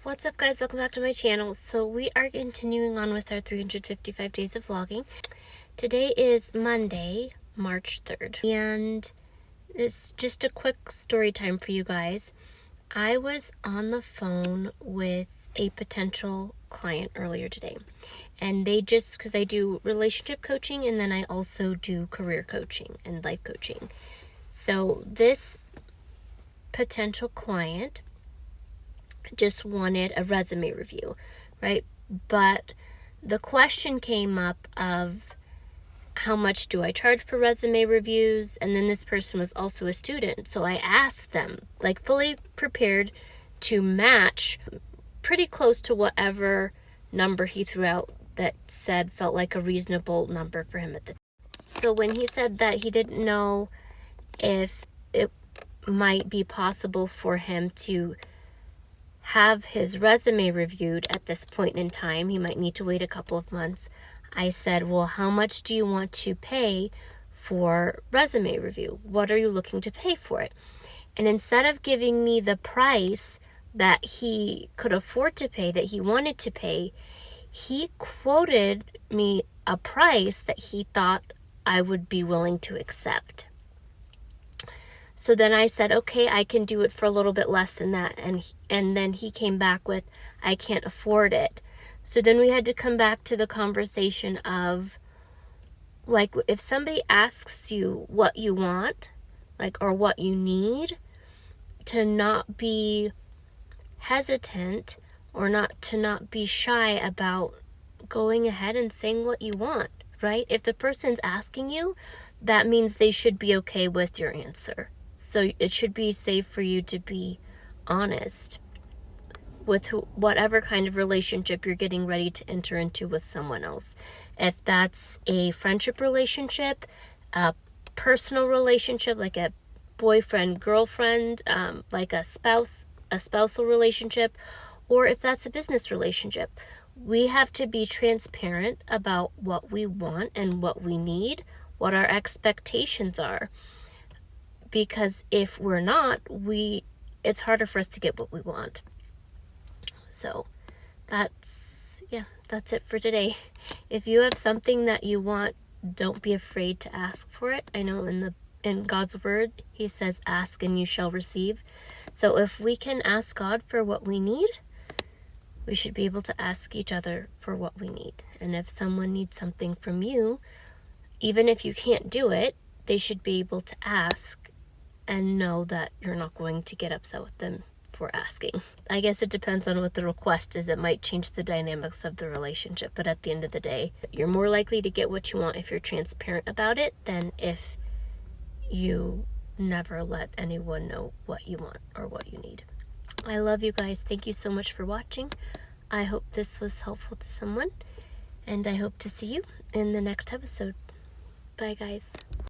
What's up, guys? Welcome back to my channel. So we are continuing on with our 355 days of vlogging. Today is Monday, March 3rd, and it's just a quick story time for you guys. I was on the phone with a potential client earlier today, and because I do relationship coaching and then I also do career coaching and life coaching. So this potential client just wanted a resume review, right? But the question came up of how much do I charge for resume reviews? And then this person was also a student. So I asked them, like, fully prepared to match pretty close to whatever number he threw out that felt like a reasonable number for him at the time. So when he said that he didn't know if it might be possible for him to have his resume reviewed at this point in time, he might need to wait a couple of months. I said, well, how much do you want to pay for resume review? What are you looking to pay for it? And instead of giving me the price that he could afford to pay, that he wanted to pay, he quoted me a price that he thought I would be willing to accept. So then I said, okay, I can do it for a little bit less than that. And then he came back with, I can't afford it. So then we had to come back to the conversation of, like, if somebody asks you what you want, like, or what you need, to not be hesitant or to not be shy about going ahead and saying what you want, right? If the person's asking you, that means they should be okay with your answer. So it should be safe for you to be honest with whatever kind of relationship you're getting ready to enter into with someone else. If that's a friendship relationship, a personal relationship, like a boyfriend, girlfriend, like a spousal relationship, or if that's a business relationship. We have to be transparent about what we want and what we need, what our expectations are. Because if we're not, it's harder for us to get what we want. So that's it for today. If you have something that you want, don't be afraid to ask for it. I know in God's word, he says, ask and you shall receive. So if we can ask God for what we need, we should be able to ask each other for what we need. And if someone needs something from you, even if you can't do it, they should be able to ask and know that you're not going to get upset with them for asking. I guess it depends on what the request is. It might change the dynamics of the relationship, but at the end of the day, you're more likely to get what you want if you're transparent about it than if you never let anyone know what you want or what you need. I love you guys. Thank you so much for watching. I hope this was helpful to someone, and I hope to see you in the next episode. Bye, guys.